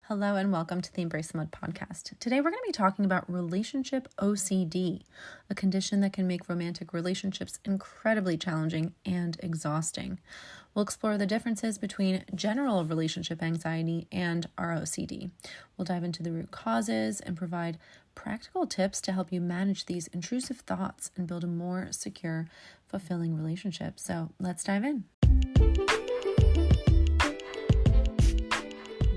Hello and welcome to the Embrace the Mud podcast. Today we're going to be talking about relationship OCD, a condition that can make romantic relationships incredibly challenging and exhausting. We'll explore the differences between general relationship anxiety and ROCD. We'll dive into the root causes and provide practical tips to help you manage these intrusive thoughts and build a more secure, fulfilling relationship. So let's dive in.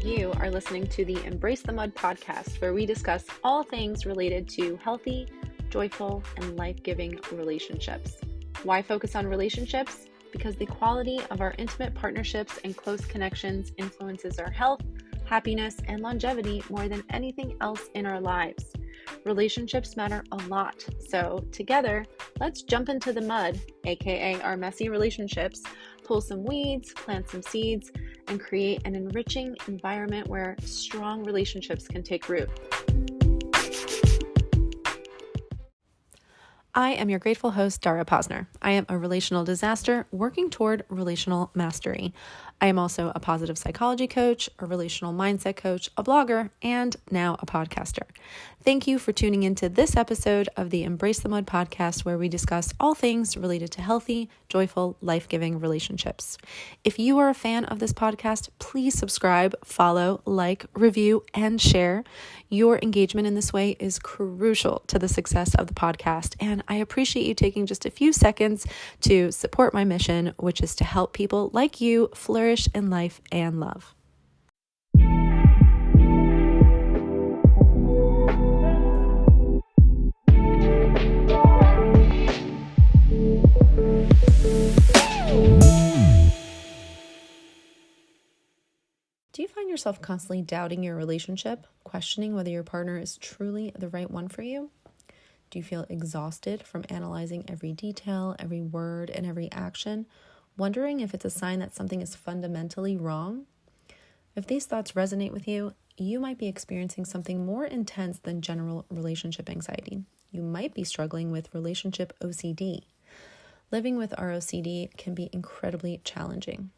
You are listening to the Embrace the Mud podcast, where we discuss all things related to healthy, joyful, and life-giving relationships. Why focus on relationships? Because the quality of our intimate partnerships and close connections influences our health, happiness, and longevity more than anything else in our lives. Relationships matter a lot, so together, let's jump into the mud, aka our messy relationships, pull some weeds, plant some seeds, and create an enriching environment where strong relationships can take root. I am your grateful host, Dara Posner. I am a relational disaster working toward relational mastery. I am also a positive psychology coach, a relational mindset coach, a blogger, and now a podcaster. Thank you for tuning into this episode of the Embrace the Mud podcast, where we discuss all things related to healthy, joyful, life-giving relationships. If you are a fan of this podcast, please subscribe, follow, like, review, and share. Your engagement in this way is crucial to the success of the podcast, and I appreciate you taking just a few seconds to support my mission, which is to help people like you flourish in life and love. Do you find yourself constantly doubting your relationship, questioning whether your partner is truly the right one for you? Do you feel exhausted from analyzing every detail, every word, and every action, wondering if it's a sign that something is fundamentally wrong? If these thoughts resonate with you, you might be experiencing something more intense than general relationship anxiety. You might be struggling with relationship OCD. Living with ROCD can be incredibly challenging.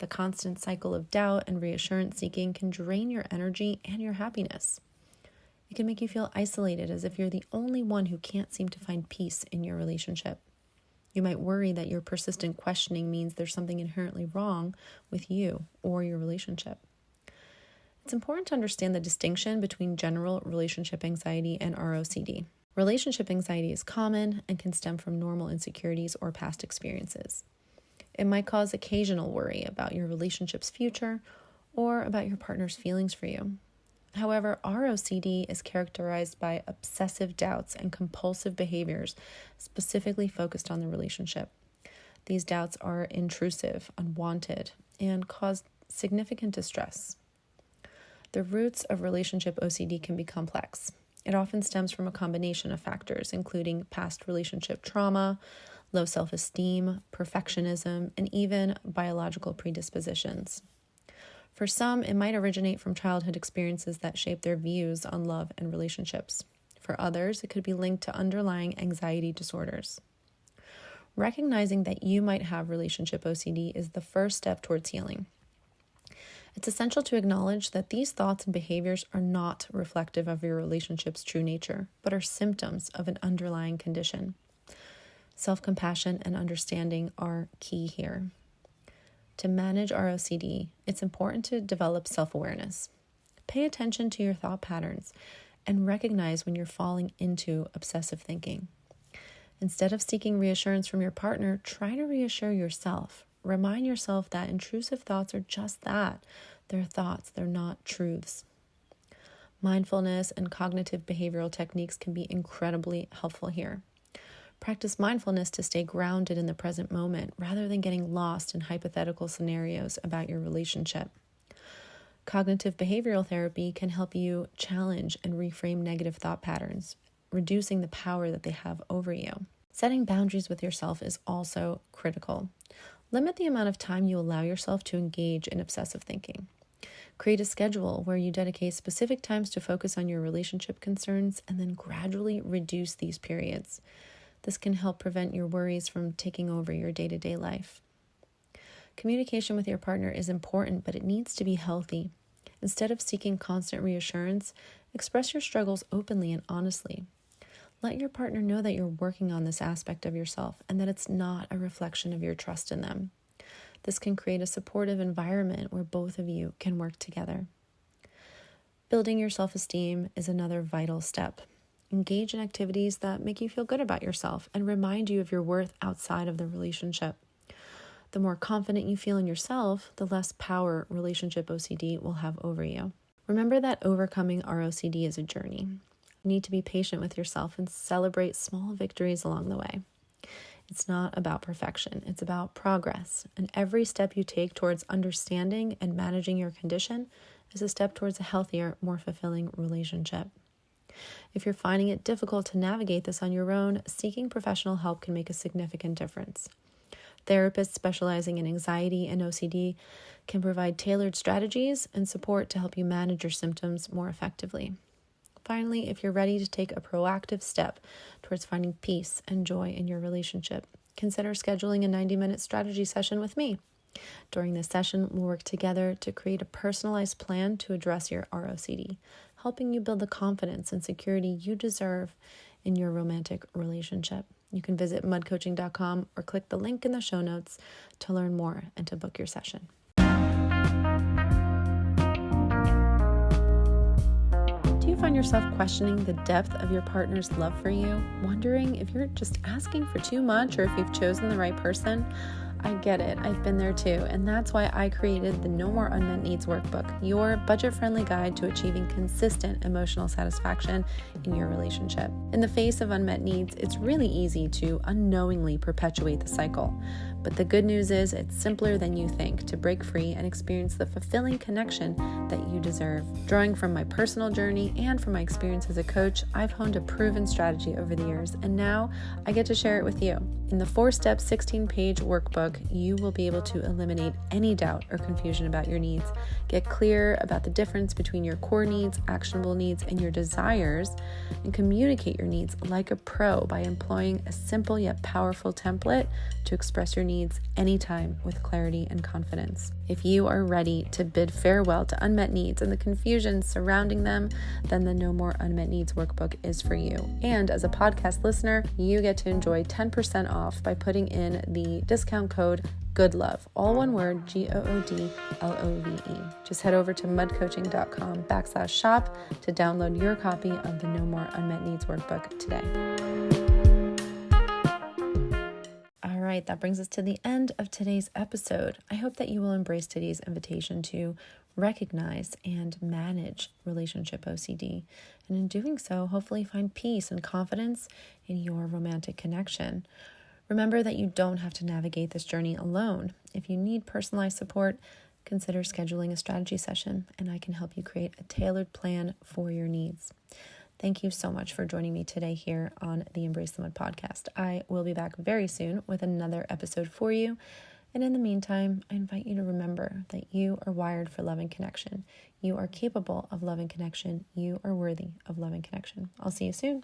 The constant cycle of doubt and reassurance seeking can drain your energy and your happiness. It can make you feel isolated, as if you're the only one who can't seem to find peace in your relationship. You might worry that your persistent questioning means there's something inherently wrong with you or your relationship. It's important to understand the distinction between general relationship anxiety and ROCD. Relationship anxiety is common and can stem from normal insecurities or past experiences. It might cause occasional worry about your relationship's future or about your partner's feelings for you. However, ROCD is characterized by obsessive doubts and compulsive behaviors specifically focused on the relationship. These doubts are intrusive, unwanted, and cause significant distress. The roots of relationship OCD can be complex. It often stems from a combination of factors, including past relationship trauma, low self-esteem, perfectionism, and even biological predispositions. For some, it might originate from childhood experiences that shape their views on love and relationships. For others, it could be linked to underlying anxiety disorders. Recognizing that you might have relationship OCD is the first step towards healing. It's essential to acknowledge that these thoughts and behaviors are not reflective of your relationship's true nature, but are symptoms of an underlying condition. Self-compassion and understanding are key here. To manage ROCD, it's important to develop self-awareness. Pay attention to your thought patterns and recognize when you're falling into obsessive thinking. Instead of seeking reassurance from your partner, try to reassure yourself. Remind yourself that intrusive thoughts are just that. They're thoughts, they're not truths. Mindfulness and cognitive behavioral techniques can be incredibly helpful here. Practice mindfulness to stay grounded in the present moment rather than getting lost in hypothetical scenarios about your relationship. Cognitive behavioral therapy can help you challenge and reframe negative thought patterns, reducing the power that they have over you. Setting boundaries with yourself is also critical. Limit the amount of time you allow yourself to engage in obsessive thinking. Create a schedule where you dedicate specific times to focus on your relationship concerns and then gradually reduce these periods. This can help prevent your worries from taking over your day-to-day life. Communication with your partner is important, but it needs to be healthy. Instead of seeking constant reassurance, express your struggles openly and honestly. Let your partner know that you're working on this aspect of yourself and that it's not a reflection of your trust in them. This can create a supportive environment where both of you can work together. Building your self-esteem is another vital step. Engage in activities that make you feel good about yourself and remind you of your worth outside of the relationship. The more confident you feel in yourself, the less power relationship OCD will have over you. Remember that overcoming ROCD is a journey. You need to be patient with yourself and celebrate small victories along the way. It's not about perfection, it's about progress. And every step you take towards understanding and managing your condition is a step towards a healthier, more fulfilling relationship. If you're finding it difficult to navigate this on your own, seeking professional help can make a significant difference. Therapists specializing in anxiety and OCD can provide tailored strategies and support to help you manage your symptoms more effectively. Finally, if you're ready to take a proactive step towards finding peace and joy in your relationship, consider scheduling a 90-minute strategy session with me. During this session, we'll work together to create a personalized plan to address your ROCD, helping you build the confidence and security you deserve in your romantic relationship. You can visit mudcoaching.com or click the link in the show notes to learn more and to book your session. Do you find yourself questioning the depth of your partner's love for you? Wondering if you're just asking for too much or if you've chosen the right person? I get it. I've been there too. And that's why I created the No More Unmet Needs Workbook, your budget-friendly guide to achieving consistent emotional satisfaction in your relationship. In the face of unmet needs, it's really easy to unknowingly perpetuate the cycle. But the good news is it's simpler than you think to break free and experience the fulfilling connection that you deserve. Drawing from my personal journey and from my experience as a coach, I've honed a proven strategy over the years, and now I get to share it with you. In the 4-step, 16-page workbook, you will be able to eliminate any doubt or confusion about your needs, get clear about the difference between your core needs, actionable needs, and your desires, and communicate your needs like a pro by employing a simple yet powerful template to express your needs anytime with clarity and confidence. If you are ready to bid farewell to unmet needs and the confusion surrounding them, then the No More Unmet Needs Workbook is for you. And as a podcast listener, you get to enjoy 10% off by putting in the discount code GOODLOVE, all one word, GOODLOVE. Just head over to mudcoaching.com/shop to download your copy of the No More Unmet Needs Workbook today. All right, that brings us to the end of today's episode. I hope that you will embrace today's invitation to recognize and manage relationship OCD. And in doing so, hopefully find peace and confidence in your romantic connection. Remember that you don't have to navigate this journey alone. If you need personalized support, consider scheduling a strategy session, and I can help you create a tailored plan for your needs. Thank you so much for joining me today here on the Embrace the Mud podcast. I will be back very soon with another episode for you. And in the meantime, I invite you to remember that you are wired for love and connection. You are capable of love and connection. You are worthy of love and connection. I'll see you soon.